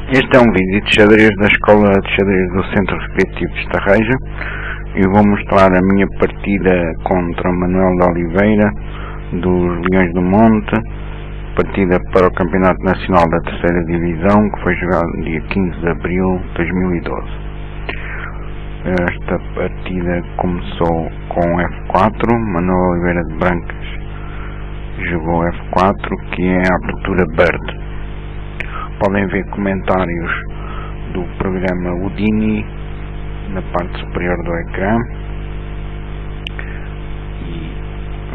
Este é um vídeo de xadrez da Escola de Xadrez do Centro Recreativo de Estarreja. Eu vou mostrar a minha partida contra Manuel de Oliveira dos Leões do Monte, partida para o Campeonato Nacional da Terceira Divisão, que foi jogado no dia 15 de abril de 2012. Esta partida começou com F4, Manuel Oliveira de Brancas jogou F4, que é a abertura Bird. Podem ver comentários do programa Houdini na parte superior do ecrã. E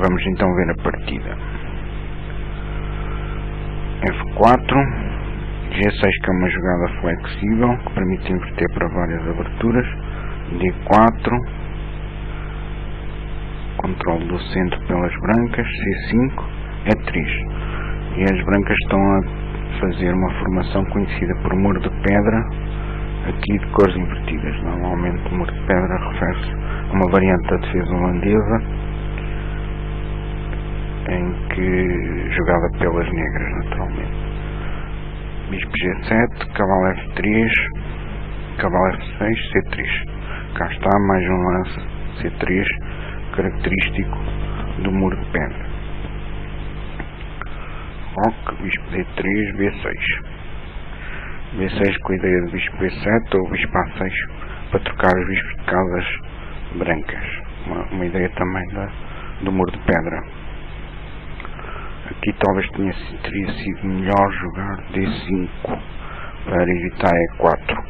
vamos então ver a partida. F4, G6, que é uma jogada flexível que permite inverter para várias aberturas. D4, controle do centro pelas brancas. C5, E3, e as brancas estão a fazer uma formação conhecida por muro de pedra, aqui de cores invertidas. Normalmente o muro de pedra refere-se a uma variante da defesa holandesa, em que jogada pelas negras, naturalmente. Bispo G7, cavalo F3, cavalo F6, C3. Cá está mais um lance C3 característico do muro de pedra. Roque, bispo D3, B6. B6 com a ideia de bispo B7 ou bispo A6 para trocar os bispos de casas brancas. Uma ideia também do muro de pedra. Aqui talvez teria sido melhor jogar D5 para evitar E4.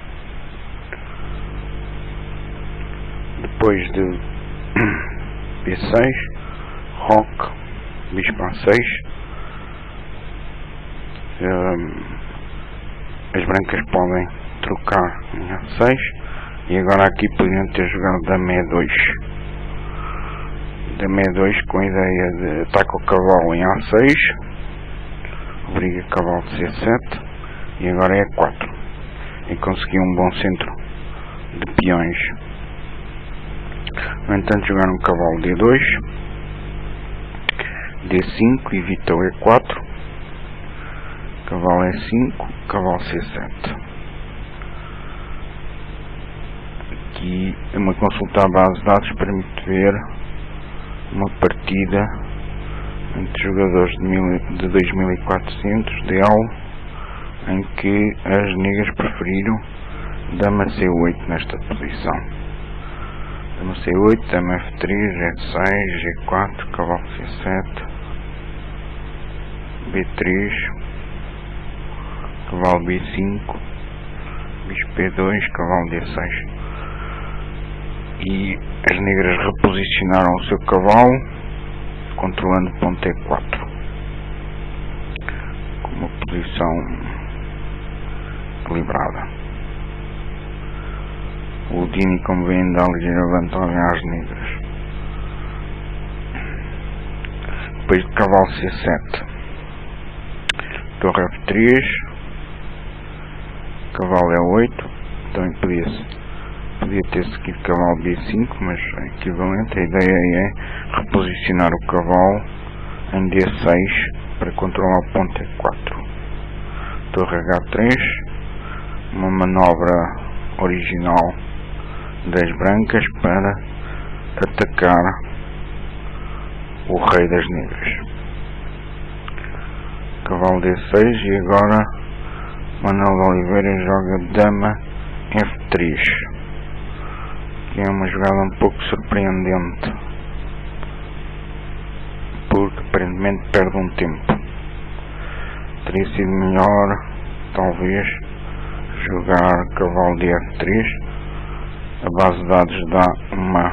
Depois de B6, Roque, bispo A6. As brancas podem trocar em A6, e agora aqui podiam ter jogado Dama E2. Dama E2 com a ideia de ataque o cavalo em A6, obriga cavalo de C7, e agora é E4, e conseguiu um bom centro de peões. No entanto, jogaram cavalo D2, D5, evita o E4, cavalo E5, cavalo C7. Aqui uma consulta à base de dados permite ver uma partida entre jogadores de 2400 de AL, em que as negras preferiram Dama C8 nesta posição. Dama C8, Dama F3, F6, G4, cavalo C7, B3, cavalo B5, bispo B2, cavalo D6. E as negras reposicionaram o seu cavalo, controlando o ponto E4, com uma posição equilibrada. O Houdini, como vem, dá ligeira vantagem às negras. Depois de cavalo C7, torre F3, cavalo E8, também podia ter seguido cavalo B5, mas é equivalente. A ideia é reposicionar o cavalo em D6 para controlar o ponto E4. Torre H3, uma manobra original das brancas para atacar o rei das negras. Cavalo D6, e agora Manuel de Oliveira joga Dama F3, que é uma jogada um pouco surpreendente, porque aparentemente perde um tempo. Teria sido melhor, talvez, jogar cavalo de F3. A base de dados dá uma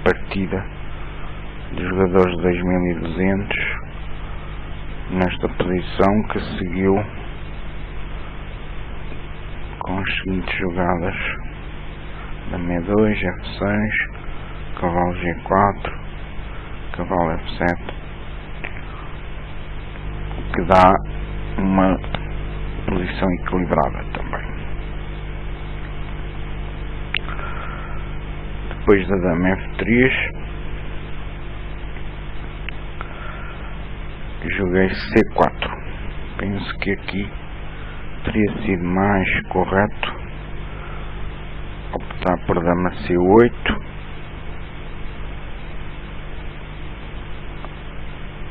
partida de jogadores de 2200 nesta posição, que seguiu com as seguintes jogadas: Dama E2, F6, cavalo G4, cavalo F7, o que dá uma posição equilibrada também. Depois da Dama F3, joguei C4. Penso que aqui Teria sido mais correto optar por dama C8,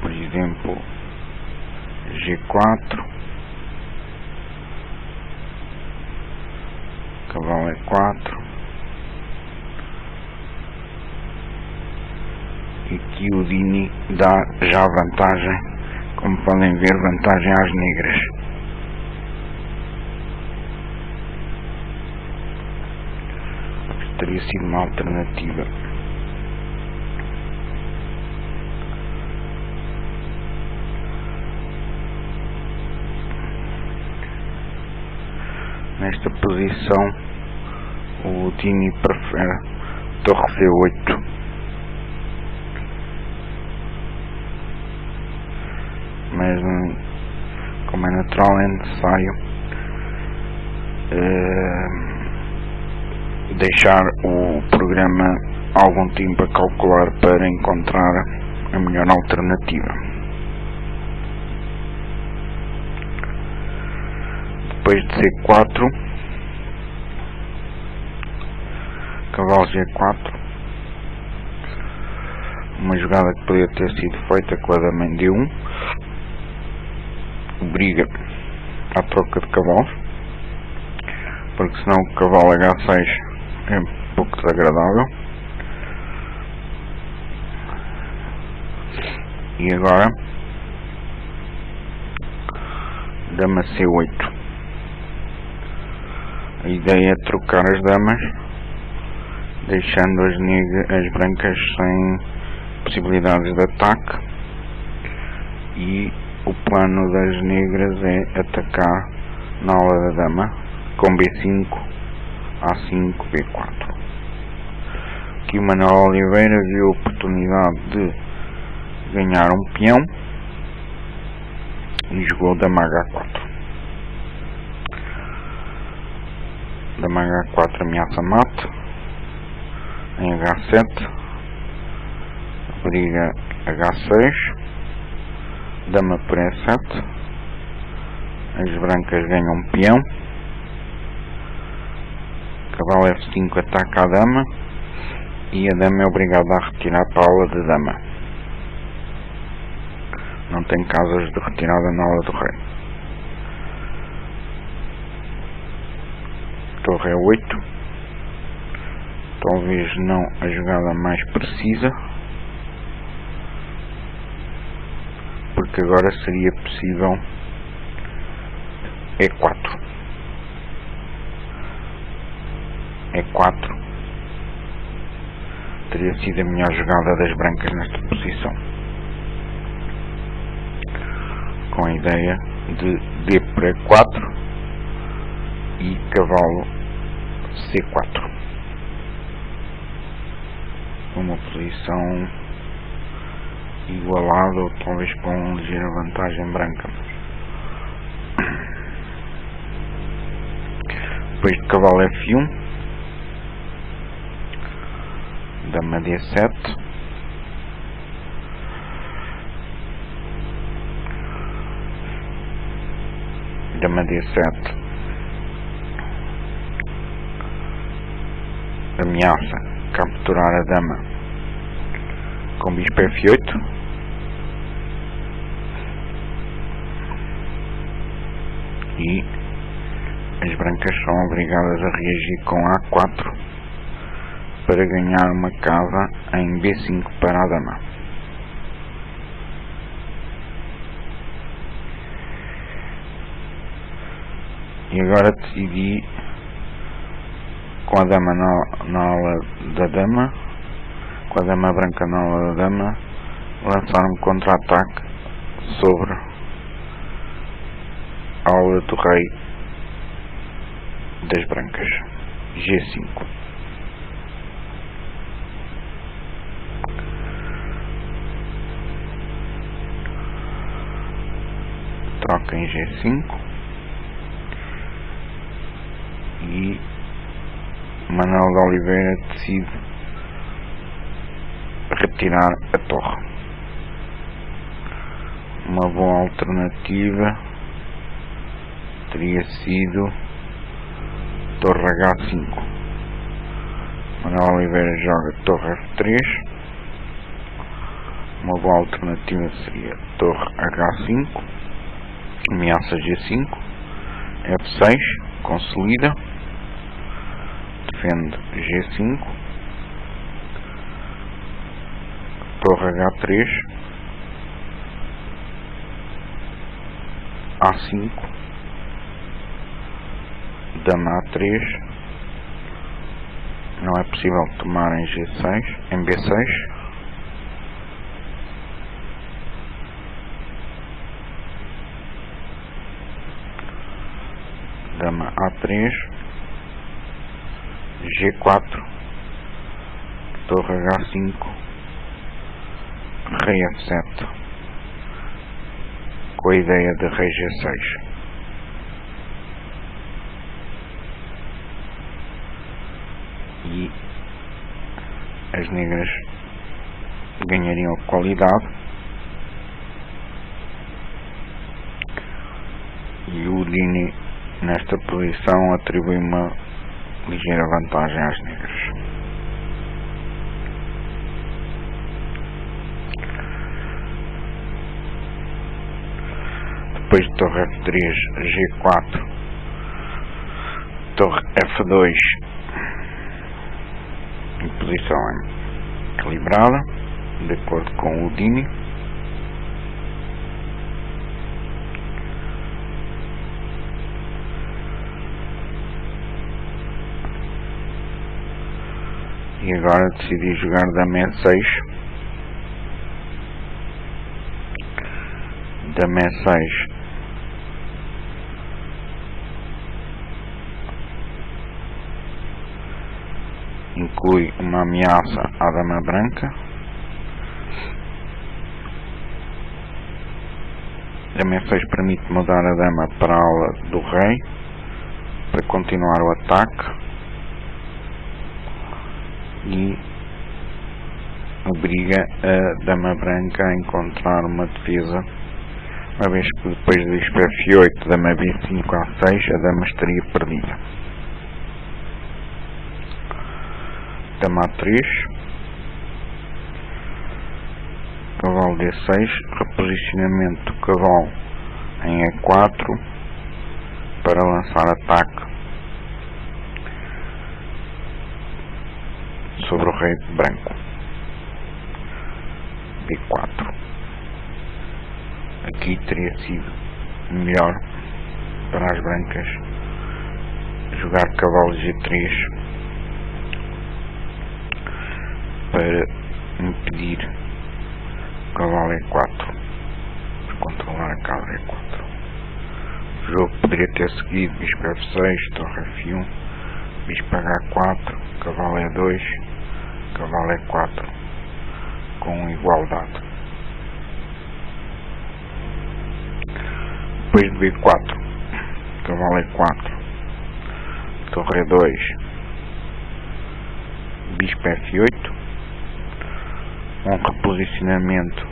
por exemplo G4, cavalo E4, e aqui o Dini dá já vantagem, como podem ver, vantagem às negras. Teria sido uma alternativa. Nesta posição o Dini prefere torre C8, mas como é natural é necessário deixar o programa algum tempo a calcular para encontrar a melhor alternativa. Depois de C4, cavalo G4, uma jogada que poderia ter sido feita com a dama em D1, obriga à troca de cavalos, porque senão o cavalo H6 é um pouco desagradável. E agora dama C8. A ideia é trocar as damas, deixando as brancas sem possibilidades de ataque, e o plano das negras é atacar na aula da dama com B5, A5, B4. Aqui o Manuel Oliveira viu a oportunidade de ganhar um peão e jogou dama H4. Dama H4 ameaça mate, em H7, briga H6, dama por E7, as brancas ganham um peão, cavalo F5 ataca a dama e a dama é obrigada a retirar para a aula de dama. Não tem casas de retirada na aula do rei. Torre E8, talvez não a jogada mais precisa, porque agora seria possível E4. E4 teria sido a melhor jogada das brancas nesta posição, com a ideia de D por E4 e cavalo C4. Uma posição igualada, ou talvez com uma ligeira vantagem branca. Depois de cavalo F1, dama D7, dama D7 ameaça capturar a dama com bispo F8, e as brancas são obrigadas a reagir com A4 para ganhar uma casa em B5 para a dama. E agora decidi, com a dama na aula da dama, com a dama branca na aula da dama, lançar um contra-ataque sobre a aula do rei das brancas. G5. Troca em G5 e Manuel de Oliveira decide retirar a torre. Uma boa alternativa teria sido torre H5. Manuel Oliveira joga torre F3. Uma boa alternativa seria torre H5, ameaça G5, F6, consolida, defende G5, torre H3, A5, dama A3, não é possível tomar em G6, em B6, dama A3, G4, torre H5, rei F7, com a ideia de rei G6. E as negras ganhariam qualidade e o Udini nesta posição atribui uma ligeira vantagem às negras. Depois de torre F3, G4, torre F2 em posição equilibrada, de acordo com o Udini. E agora decidi jogar dama E6. Dama E6 inclui uma ameaça à dama branca. Dama E6 permite mudar a dama para a ala do rei para continuar o ataque e obriga a dama branca a encontrar uma defesa, uma vez que depois do bispo F8, dama B5 A6, a dama estaria perdida. Dama A3, cavalo D6, reposicionamento do cavalo em E4 para lançar ataque sobre o rei branco. B4. Aqui teria sido melhor para as brancas jogar cavalo G3 para impedir o cavalo E4, para controlar a casa E4. O jogo poderia ter seguido bispo F6, torre F1, bispo H4, cavalo E2, cavalo E4 com igualdade. Depois de B4, cavalo E4, torre E2, bispo F8, um reposicionamento,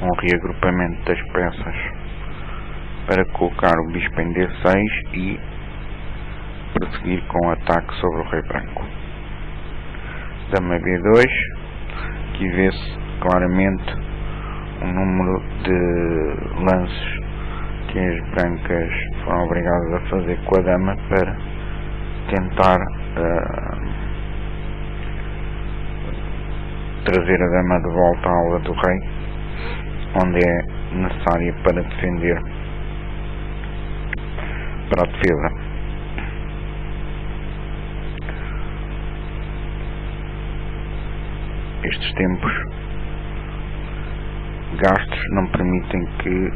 um reagrupamento das peças para colocar o bispo em D6 e prosseguir com o ataque sobre o rei branco. Dama B2, aqui vê-se claramente o número de lances que as brancas foram obrigadas a fazer com a dama para tentar trazer a dama de volta à ala do rei, onde é necessária para defender, para a defesa. Estes tempos gastos não permitem que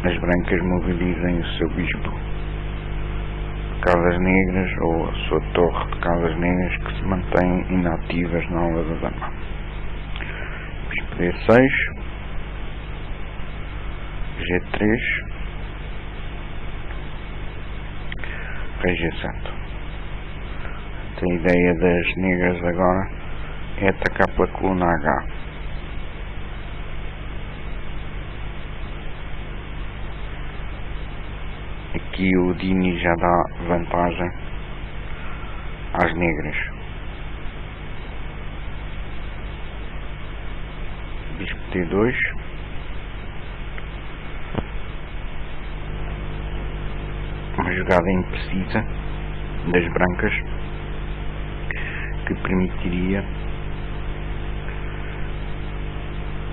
as brancas mobilizem o seu bispo de casas negras ou a sua torre de casas negras, que se mantêm inativas na ala da dama. Bispo D6, G3, rei G7. A ideia das negras agora é atacar pela coluna H. aqui o Dini já dá vantagem às negras. Bispo T2. Uma jogada imprecisa das brancas que permitiria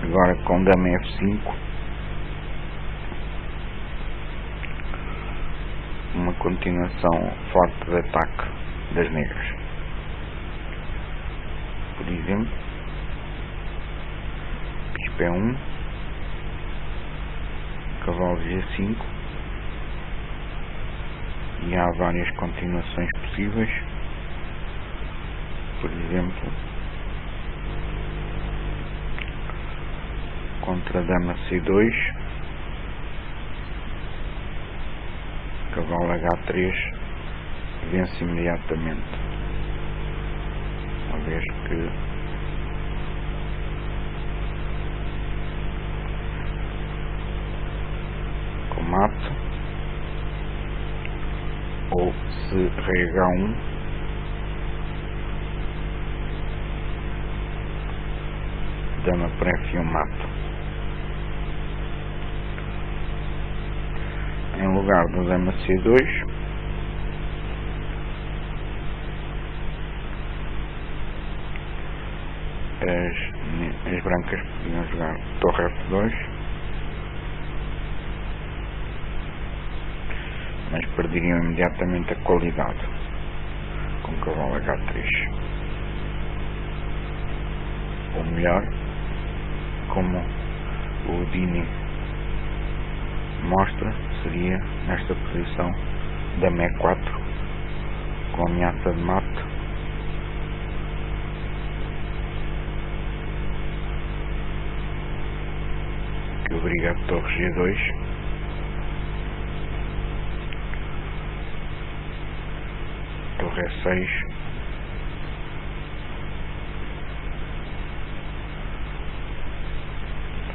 agora com dama F5 uma continuação forte de ataque das negras. Por exemplo, bispo E1, cavalo G5, e há várias continuações possíveis. Por exemplo, contra dama C2, cavalo H3 vence imediatamente, uma vez que com mate, ou se rei H1 dama para F1 mate. Em lugar do dama C2, as brancas podiam jogar torre F2, mas perderiam imediatamente a qualidade com cavalo H3. Ou melhor, como o Dini mostra, seria nesta posição dama E4 com ameaça de mate, que obriga a torre G2, torre E6,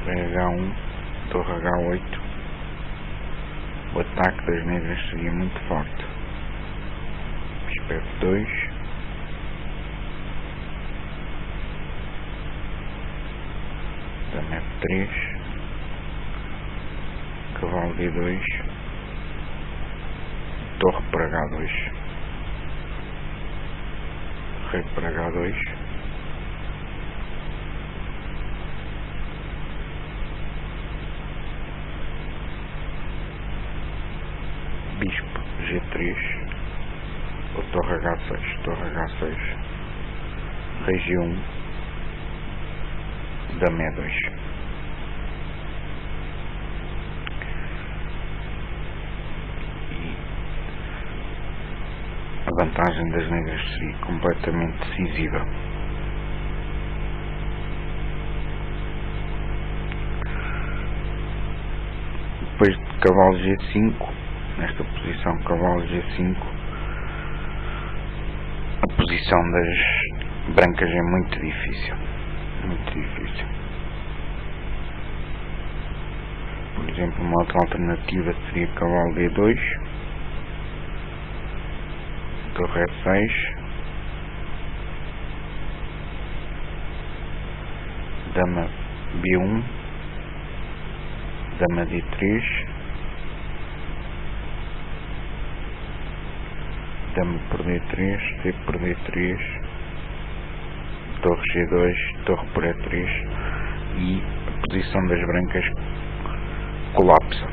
torre H1, torre H8. O ataque das negras seria muito forte. Bispo F2, dama F3, cavalo D2, torre para H2, rei para H2, bispo G3, ou torre H6, rei G1, dama E2. E a vantagem das negras seria completamente decisiva. Depois de cavalo G5, nesta posição cavalo G5, a posição das brancas é muito difícil. Por exemplo, uma outra alternativa seria cavalo D2, torre F6, dama B1, dama D3, dama por D3, C por D3, torre G2, torre por E3, e a posição das brancas colapsa.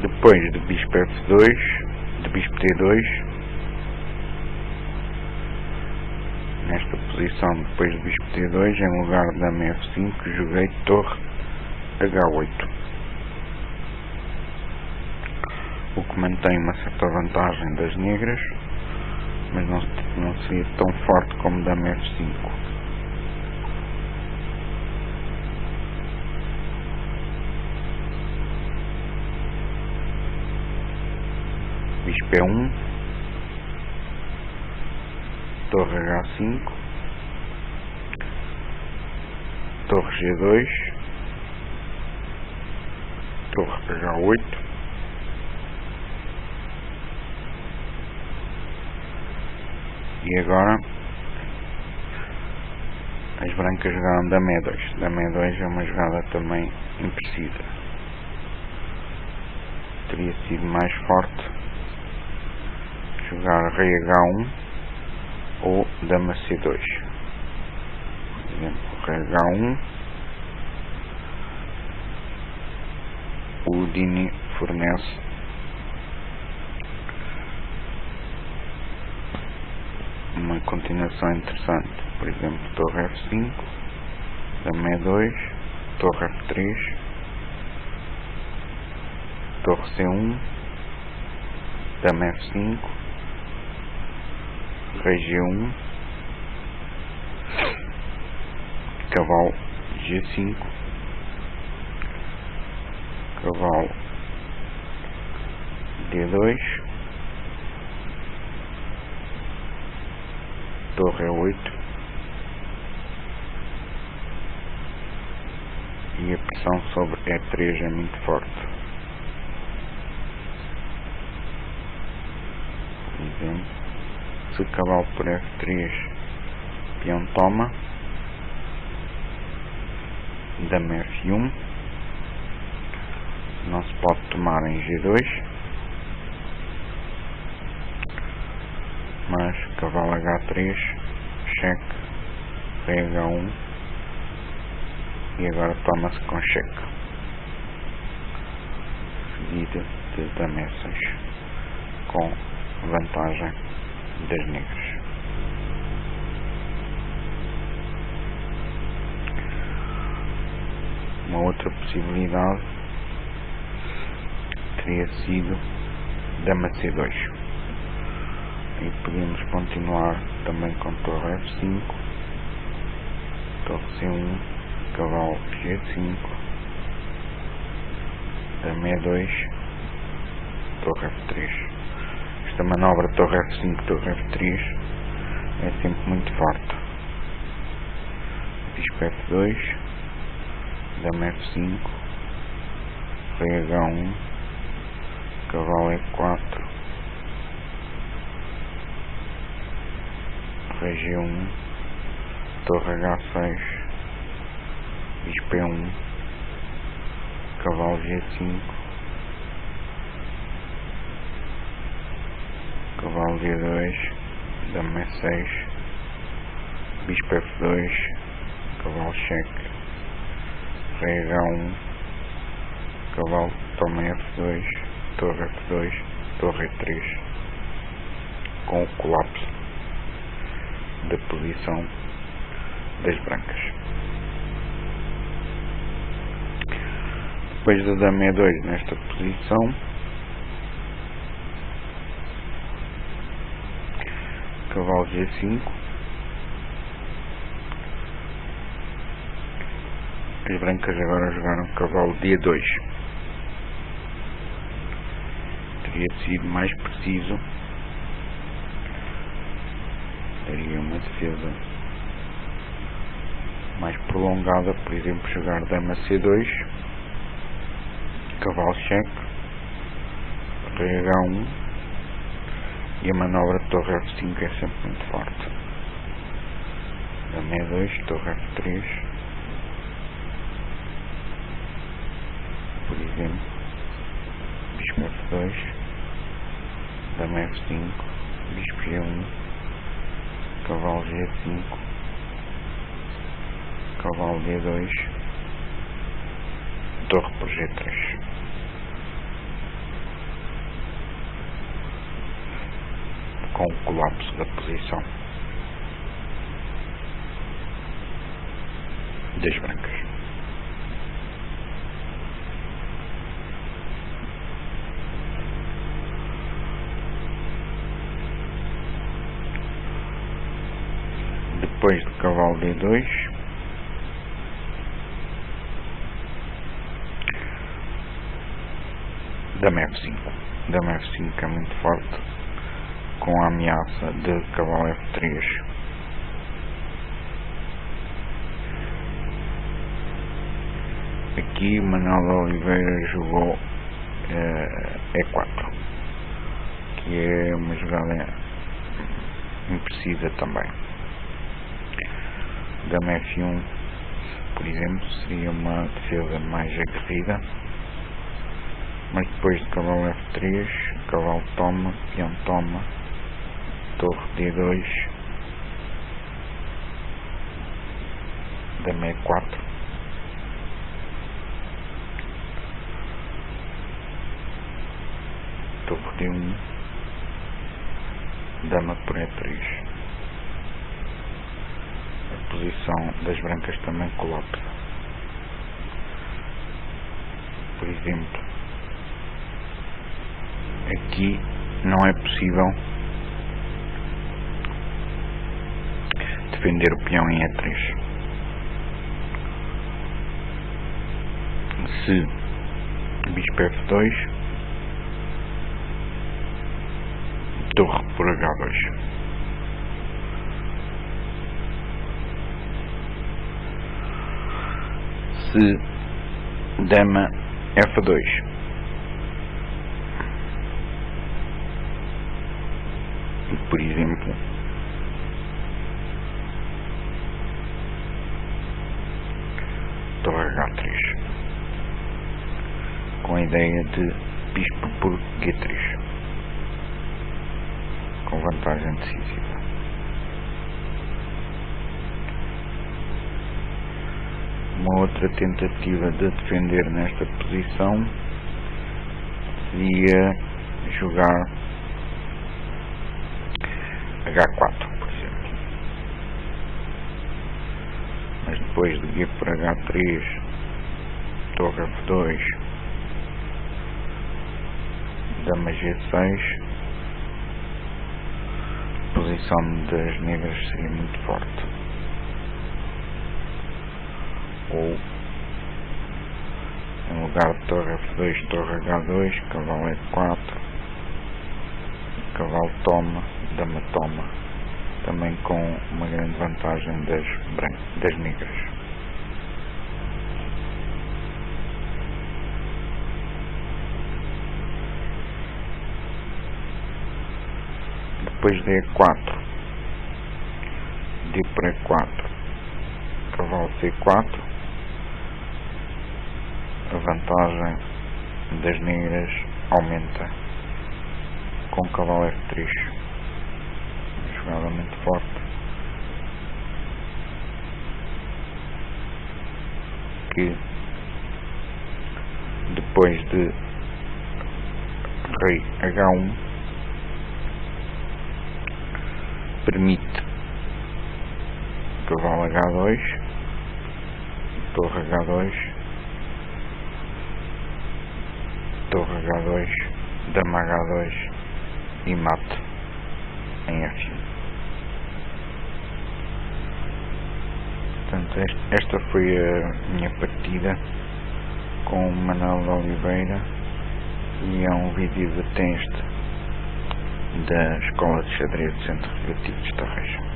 Depois de bispo F2, de bispo T2, nesta posição depois de bispo T2, em lugar de dama F5, joguei torre H8, o que mantém uma certa vantagem das negras, mas não seria tão forte como dama F5. Bispo E1, torre H5, torre G2, torre H8, e agora as brancas jogaram dama E2. Dama E2 é uma jogada também imprecisa. Teria sido mais forte jogar rei H1 ou dama C2. Por exemplo, rei H1, o Dini fornece uma continuação interessante. Por exemplo, torre F5, dama E2, torre F3, torre C1, dama F5, rei G1, cavalo G5, cavalo D2, torre E8, e a pressão sobre E3 é muito forte. Por exemplo, se cavalo por F3, peão toma, dama F1, não se pode tomar em G2, mas cavalo H3, cheque, rei H1, e agora toma-se com cheque, seguida de dama E6, com vantagem das negras. Uma outra possibilidade teria sido dama C2. E podemos continuar também com torre F5, torre C1, cavalo G5, dama E2, torre F3. Esta manobra torre F5, torre F3 é sempre muito forte. Bispo F2, dama F5, rei H1, cavalo E4, rei G1, torre H6, bispo E1, cavalo G5, cavalo D2, dama E6, bispo F2, cavalo cheque, rei H1, cavalo toma F2, torre F2, torre E3, com o colapso da posição das brancas. Depois da dama E2 nesta posição, cavalo G5, as brancas agora jogaram cavalo D2. Teria sido mais preciso, daria uma defesa mais prolongada, por exemplo, jogar dama C2, cavalo cheque, rei H1, e a manobra de torre F5 é sempre muito forte. Dama E2, torre F3, por exemplo, bispo F2, dama F5, bispo G1, cavalo G5, cavalo D2, torre por G3. Com o colapso da posição das brancas. Depois do cavalo D2, dama F5. Dama F5 é muito forte, com a ameaça de cavalo F3. Aqui o Manuel de Oliveira jogou E4, que é uma jogada imprecisa também. Dama F1, por exemplo, seria uma defesa mais aguerrida, mas depois de cavalo F3, cavalo toma, peão toma, torre D2, dama E4, torre D1, dama por E3. A posição das brancas também colapsa. Por exemplo, aqui não é possível defender o peão em E3. Se bispo F2, torre por H2. Se dama F2, por exemplo, torre H3, com a ideia de bispo por G3, com vantagem decisiva. Uma outra tentativa de defender nesta posição seria jogar H4, por exemplo. Mas depois de G por H3, torre F2, dama G6, a posição das negras seria muito forte. Ou, em lugar de torre F2, torre H2, cavalo E4, cavalo toma, dama toma, também com uma grande vantagem das negras. Depois de E4, D por E4, cavalo C4, a vantagem das negras aumenta com cavalo F3, uma jogada muito forte que depois de rei H1 permite cavalo H2, torre H2, torre H2, dama H2 e mate em F1. Portanto, esta foi a minha partida com o Manuel de Oliveira e é um vídeo de teste da Escola de Xadrez do Centro Recreativo de Estarreja.